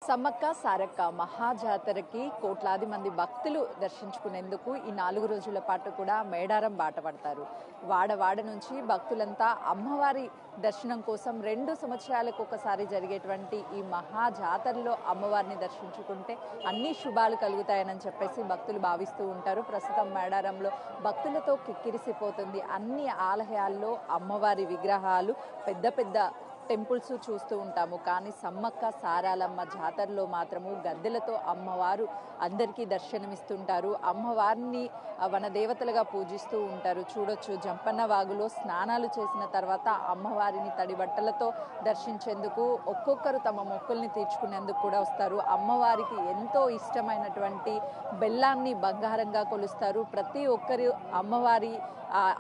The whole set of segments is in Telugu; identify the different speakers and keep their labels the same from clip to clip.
Speaker 1: సమ్మక్క సారక్క మహాజాతరకి కోట్లాది మంది భక్తులు దర్శించుకునేందుకు ఈ 4 రోజుల పాటు కూడా మేడారం బాట పడతారు. వాడ నుంచి భక్తులంతా అమ్మవారి దర్శనం కోసం 2 సంవత్సరాలకు ఒకసారి జరిగేటువంటి ఈ మహాజాతరలో అమ్మవారిని దర్శించుకుంటే అన్ని శుభాలు కలుగుతాయని చెప్పేసి భక్తులు భావిస్తూ ఉంటారు. ప్రస్తుతం మేడారంలో భక్తులతో కిక్కిరిసిపోతుంది. అన్ని ఆలయాల్లో అమ్మవారి విగ్రహాలు, పెద్ద పెద్ద టెంపుల్స్ చూస్తూ ఉంటాము. కానీ సమ్మక్క సారాలమ్మ జాతరలో మాత్రము గద్దెలతో అమ్మవారు అందరికీ దర్శనమిస్తుంటారు. అమ్మవారిని వనదేవతలుగా పూజిస్తూ ఉంటారు. చూడొచ్చు, జంపన్న వాగులో స్నానాలు చేసిన తర్వాత అమ్మవారిని తడి బట్టలతో దర్శించేందుకు ఒక్కొక్కరు తమ మొక్కుల్ని తీర్చుకునేందుకు కూడా వస్తారు. అమ్మవారికి ఎంతో ఇష్టమైనటువంటి బెల్లాన్ని బంగారంగా కొలుస్తారు. ప్రతి ఒక్కరు అమ్మవారి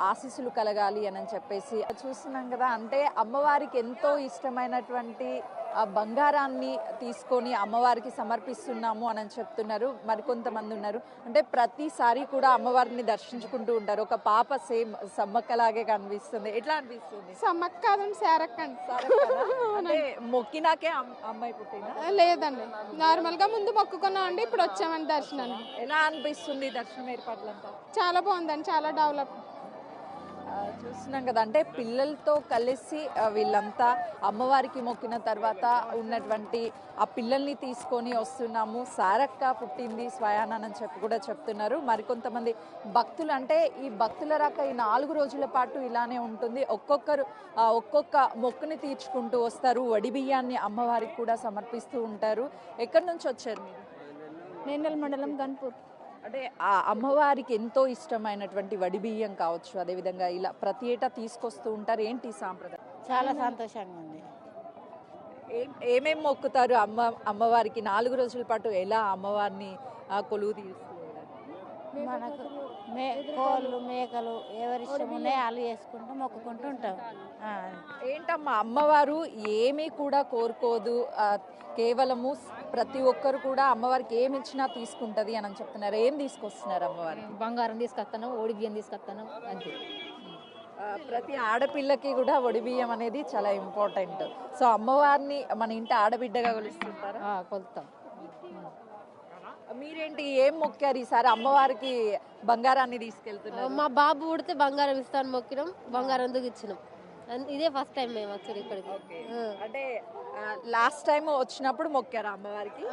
Speaker 1: ఆశీస్సులు కలగాలి అని చెప్పేసి చూస్తున్నాం కదా. అంటే అమ్మవారికి ఎంతో ఇష్టమైనటువంటి బంగారాన్ని తీసుకొని అమ్మవారికి సమర్పిస్తున్నాము అని చెప్తున్నారు. మరికొంతమంది ఉన్నారు. అంటే ప్రతిసారి కూడా అమ్మవారిని దర్శించుకుంటూ ఉంటారు. ఒక పాప సేమ్ సమ్మక్కలాగే కనిపిస్తుంది. ఎట్లా అనిపిస్తుంది?
Speaker 2: సమ్మక్క కాదండి, సారక్క
Speaker 1: అంటే మొక్కినాకే అమ్మాయి పుట్టిందా?
Speaker 2: లేదండి, నార్మల్ గా ముందు మొక్కుకున్నాం అండి, ఇప్పుడు వచ్చామండి దర్శనానికి.
Speaker 1: ఎలా అనిపిస్తుంది దర్శనం ఏర్పాట్లంతా?
Speaker 2: చాలా బాగుందండి, చాలా డెవలప్.
Speaker 1: చూస్తున్నాం కదా. అంటే పిల్లలతో కలిసి వీళ్ళంతా అమ్మవారికి మొక్కిన తర్వాత ఉన్నటువంటి ఆ పిల్లల్ని తీసుకొని వస్తున్నాము. సారక్క పుట్టింది స్వయానని చెప్పి కూడా చెప్తున్నారు. మరికొంతమంది భక్తులు, అంటే ఈ భక్తుల రక ఈ 4 రోజుల పాటు ఇలానే ఉంటుంది. ఒక్కొక్కరు ఒక్కొక్క మొక్కుని తీర్చుకుంటూ వస్తారు. వడి బియ్యాన్ని అమ్మవారికి కూడా సమర్పిస్తూ ఉంటారు. ఎక్కడి నుంచి వచ్చారు మీరు?
Speaker 2: నేనల్ మండలం, గన్పూర్.
Speaker 1: అంటే ఆ అమ్మవారికి ఎంతో ఇష్టమైనటువంటి వడి బియ్యం కావచ్చు, అదేవిధంగా ఇలా ప్రతి ఏటా తీసుకొస్తూ ఉంటారు. ఏంటి సాంప్రదాయం?
Speaker 3: చాలా సంతోషంగా ఉంది.
Speaker 1: ఏమేం మొక్కుతారు అమ్మవారికి 4 రోజుల పాటు? ఎలా అమ్మవారిని కొలువు తీస్తూ ఉంటారు?
Speaker 3: మనకు కోళ్ళు, మేకలు ఎవరి ఇష్టం ఉన్నాయో వాళ్ళు చేసుకుంటూ మొక్కుకుంటూ ఉంటాం.
Speaker 1: ఏంటమ్మా, అమ్మవారు ఏమీ కూడా కోరుకోదు, కేవలము ప్రతి ఒక్కరు కూడా అమ్మవారికి ఏమి ఇచ్చినా తీసుకుంటది అని చెప్తున్నారు. ఏం తీసుకొస్తున్నారు అమ్మవారికి?
Speaker 4: బంగారం తీసుకొస్తాను, ఓడి బియ్యం తీసుకొస్తాను, అంతే.
Speaker 1: ప్రతి ఆడపిల్లకి కూడా ఒడి బియ్యం అనేది చాలా ఇంపార్టెంట్. సో అమ్మవారిని మన ఇంటి ఆడబిడ్డగా కొలుస్తుంటారు.
Speaker 4: కొలుస్తాం.
Speaker 1: మీరేంటి, ఏం మొక్కారు ఈసారి అమ్మవారికి? బంగారాన్ని తీసుకెళ్తున్నారు.
Speaker 4: మా బాబు పుడితే బంగారం ఇస్తాను మొక్కినాం, బంగారం ఎందుకు ఇచ్చినాం. ఇదే ఫస్ట్ టైం మేము వచ్చాడు ఇక్కడికి.
Speaker 1: అంటే లాస్ట్ టైం వచ్చినప్పుడు మొక్కారు అమ్మవారికి?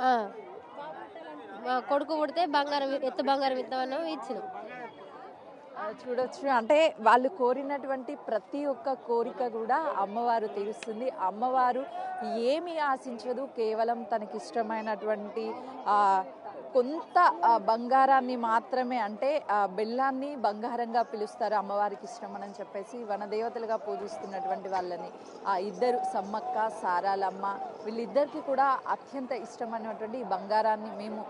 Speaker 4: మా కొడుకు పుడితే బంగారం, బంగారం ఇస్తామన్నా ఇచ్చినాం.
Speaker 1: చూడొచ్చు, అంటే వాళ్ళు కోరినటువంటి ప్రతి ఒక్క కోరిక కూడా అమ్మవారు తీరుస్తుంది. అమ్మవారు ఏమి ఆశించదు, కేవలం తనకి ఇష్టమైనటువంటి కొంత బంగారాన్ని మాత్రమే, అంటే బెల్లాన్ని బంగారంగా పిలుస్తారు అమ్మవారికి ఇష్టమని చెప్పేసి వనదేవతలుగా పూజిస్తున్నటువంటి వాళ్ళని ఇద్దరు, సమ్మక్క సారాలమ్మ, వీళ్ళిద్దరికి కూడా అత్యంత ఇష్టమైనటువంటి ఈ బంగారాన్ని మేము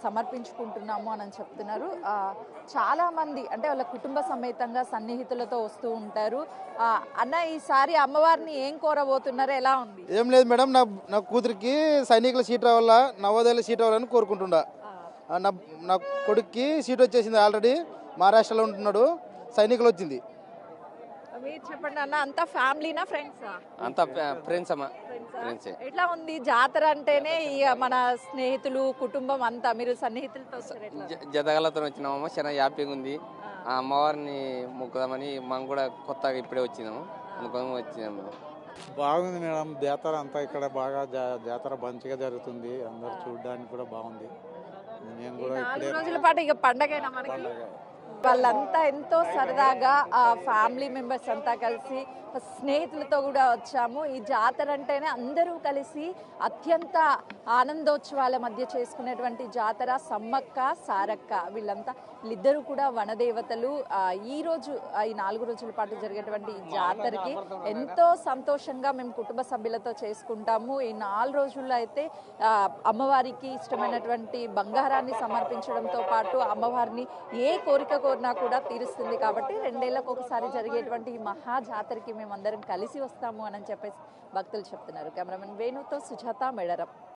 Speaker 1: సమర్పించుకుంటున్నాము అని చెప్తున్నారు. చాలా మంది అంటే వాళ్ళ కుటుంబ సమేతంగా సన్నిహితులతో వస్తూ ఉంటారు. అన్న, ఈసారి అమ్మవారిని ఏం కోరబోతున్నారు? ఎలా ఉంది?
Speaker 5: ఏం లేదు మేడం, నా కూతురికి సైనికుల సీట్ రావాలా, నవోదయల సీట్ రావాలని కోరుకుంటున్నా. నా కొడుక్కి సీట్ వచ్చేసింది, ఆల్రెడీ మహారాష్ట్రలో ఉంటున్నాడు, సైనికులు వచ్చింది.
Speaker 1: మీరు చెప్పండి అన్న, అంతా ఫ్యామిలీనా, ఫ్రెండ్సా?
Speaker 6: అంతా ఫ్రెండ్స్ అమ్మా.
Speaker 1: ఎట్లా ఉంది జాతర అంటేనే మన స్నేహితులు, కుటుంబం అంతా, మీరు సన్నిహితులతో
Speaker 6: జతగలతో వచ్చినామమ్మా, చాలా హ్యాపీగా ఉంది. ఆ అమ్మవారిని మొక్కుదామని మనం కూడా కొత్తగా ఇప్పుడే వచ్చినాము, అందుకోసం వచ్చినాము.
Speaker 7: బాగుంది మేడం, జాతర అంతా ఇక్కడ బాగా జాతర మంచిగా జరుగుతుంది. అందరు చూడడానికి కూడా బాగుంది. నేను కూడా
Speaker 1: 4 రోజుల పాటు ఇక పండగైనా మనకి. వాళ్ళంతా ఎంతో సరదాగా ఫ్యామిలీ మెంబర్స్ అంతా కలిసి స్నేహితులతో కూడా వచ్చాము. ఈ జాతర అంటేనే అందరూ కలిసి అత్యంత ఆనందోత్సవాల మధ్య చేసుకునేటువంటి జాతర సమ్మక్క సారక్క. వీళ్ళిద్దరూ కూడా వనదేవతలు. ఈరోజు ఈ 4 రోజుల పాటు జరిగేటువంటి ఈ జాతరకి ఎంతో సంతోషంగా మేము కుటుంబ సభ్యులతో చేసుకుంటాము. ఈ 4 రోజుల్లో అయితే అమ్మవారికి ఇష్టమైనటువంటి బంగారాన్ని సమర్పించడంతో పాటు అమ్మవారిని ఏ కోరిక కోరినా కూడా తీరుస్తుంది. కాబట్టి 2 ఏళ్లకు ఒకసారి జరిగేటువంటి ఈ మహా జాతరకి మేమందరం కలిసి వస్తాము అని చెప్పేసి భక్తులు చెప్తున్నారు. కెమెరామెన్ వేణుతో సుజాత, మేడారం.